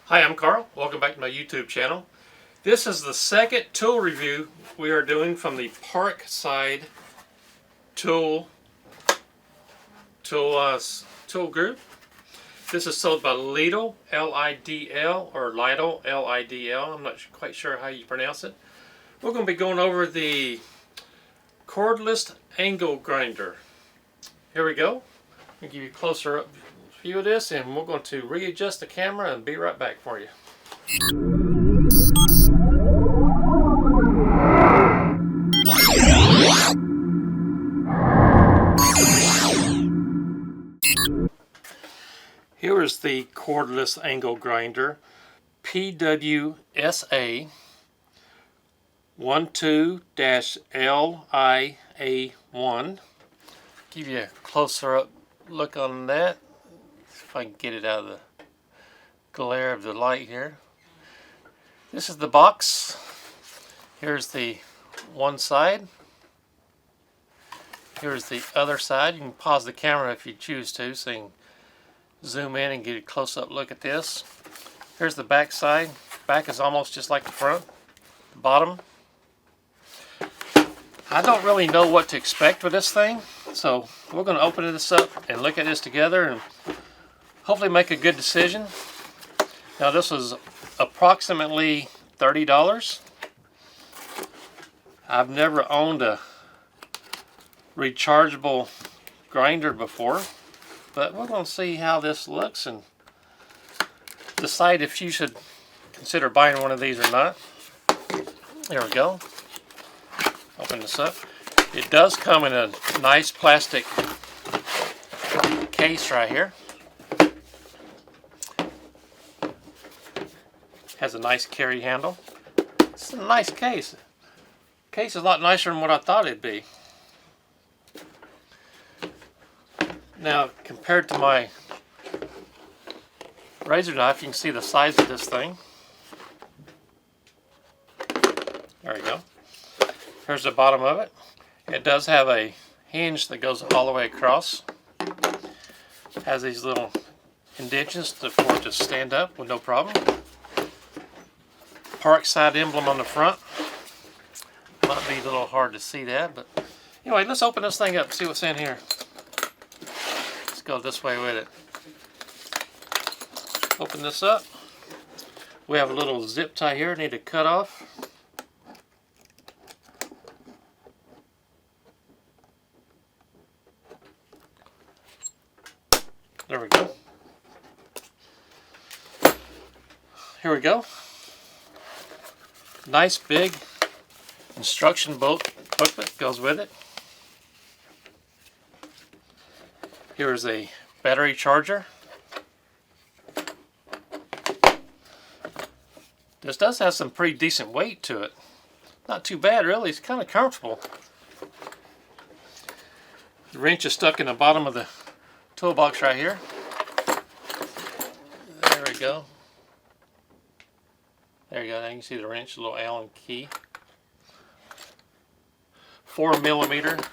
Hi, I'm Carl. Welcome back to my YouTube channel. This is the second tool review we are doing from the Parkside Tool Group. This is sold by Lidl, L-I-D-L, or Lidl, L-I-D-L. I'm not quite sure how you pronounce it. We're going to be going over the cordless angle grinder. Here we go. I'll give you a closer up view of this, and we're going to readjust the camera and be right back for you. Here is the cordless angle grinder, PWSA 12-LIA1. Give you a closer up look on that. If I can get it out of the glare of the light here. This is the box. Here's the one side. Here's the other side. You can pause the camera if you choose to, so you can zoom in and get a close-up look at this. Here's the back side. Back is almost just like the front. The bottom. I don't really know what to expect with this thing, so we're going to open this up and look at this together and hopefully make a good decision. Now, this was approximately $30. I've never owned a rechargeable grinder before, but we're going to see how this looks and decide if you should consider buying one of these or not. There we go. Open this up. It does come in a nice plastic case right here. Has a nice carry handle. It's a nice case. The case is a lot nicer than what I thought it'd be. Now, compared to my razor knife, you can see the size of this thing. There we go. Here's the bottom of it. It does have a hinge that goes all the way across. It has these little indentions for it to stand up with no problem. Parkside emblem on the front. Might be a little hard to see that, but anyway, let's open this thing up and see what's in here. Let's go this way with it. Open this up. We have a little zip tie here, need to cut off. There we go. Here we go. Nice big instruction booklet goes with it. Here is a battery charger. This does have some pretty decent weight to it. Not too bad really, it's kind of comfortable. The wrench is stuck in the bottom of the toolbox right here. There we go. There you go, now you can see the wrench, the little Allen key. 4mm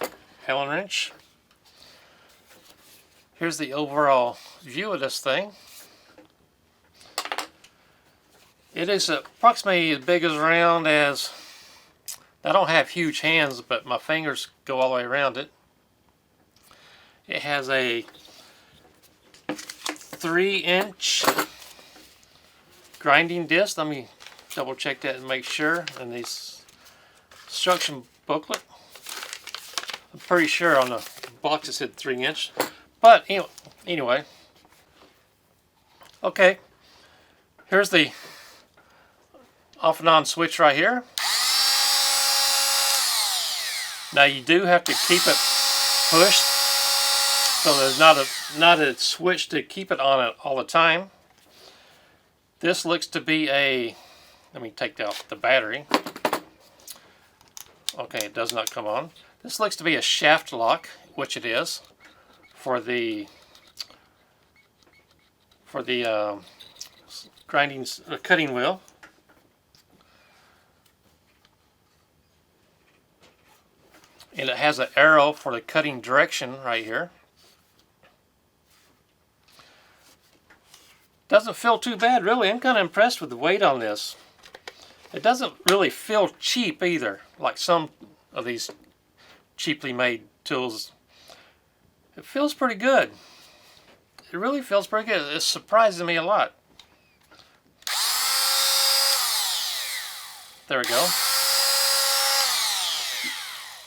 Allen wrench. Here's the overall view of this thing. It is approximately as big as around as, I don't have huge hands, but my fingers go all the way around it. It has a 3-inch grinding disc. Let me double check that and make sure. And this instruction booklet, I'm pretty sure on the box it said 3-inch, but anyway, okay, here's the off and on switch right here. Now you do have to keep it pushed, so there's not a switch to keep it on it all the time. This looks to be a, let me take out the battery. Okay, it does not come on. This looks to be a shaft lock, which it is, for the cutting wheel. And it has an arrow for the cutting direction right here. Doesn't feel too bad, really. I'm kind of impressed with the weight on this. It doesn't really feel cheap either, like some of these cheaply made tools. It feels pretty good. It really feels pretty good. It's surprising me a lot. There we go.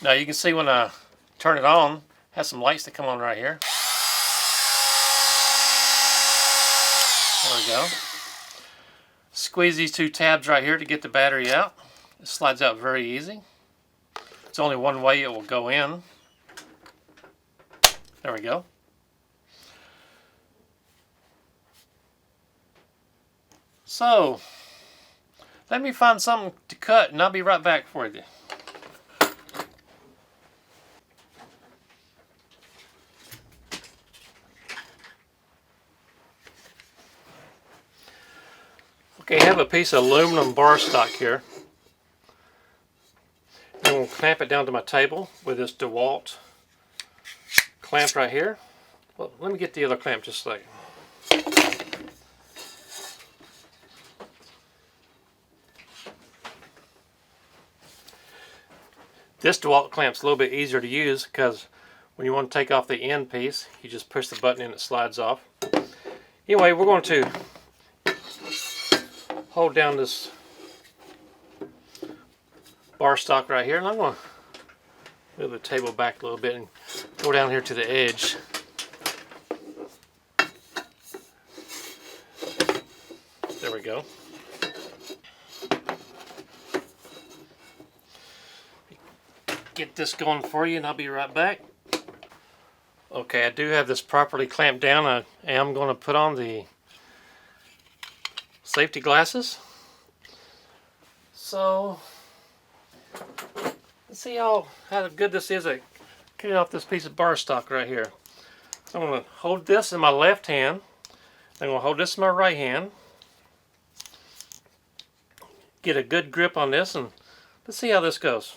Now you can see when I turn it on, it has some lights that come on right here. There we go. Squeeze these two tabs right here to get the battery out. It slides out very easy. It's only one way it will go in. There we go. So, let me find something to cut and I'll be right back for you. Okay, I have a piece of aluminum bar stock here. I'm going to clamp it down to my table with this DeWalt clamp right here. Well, let me get the other clamp just a second. This DeWalt clamp's a little bit easier to use because when you want to take off the end piece, you just push the button and it slides off. Anyway, we're going to hold down this bar stock right here, and I'm going to move the table back a little bit and go down here to the edge. There we go. Get this going for you and I'll be right back. Okay, I do have this properly clamped down. I am going to put on the safety glasses. So let's see how good this is at getting off this piece of bar stock right here. So I'm going to hold this in my left hand. I'm going to hold this in my right hand. Get a good grip on this and let's see how this goes.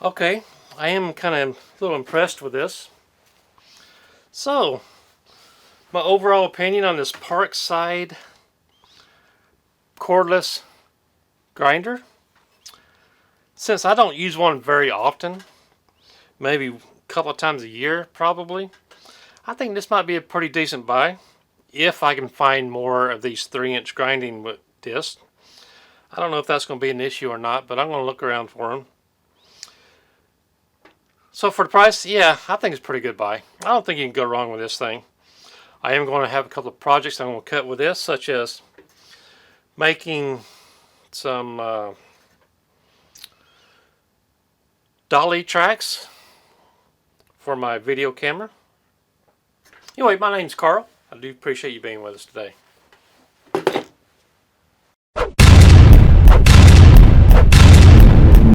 Okay, I am kind of a little impressed with this. So, my overall opinion on this Parkside cordless grinder. Since I don't use one very often, maybe a couple of times a year probably, I think this might be a pretty decent buy if I can find more of these 3-inch grinding discs. I don't know if that's going to be an issue or not, but I'm going to look around for them. So for the price, yeah, I think it's a pretty good buy. I don't think you can go wrong with this thing. I am going to have a couple of projects I'm going to cut with this, such as making some dolly tracks for my video camera. Anyway, my name's Carl. I do appreciate you being with us today.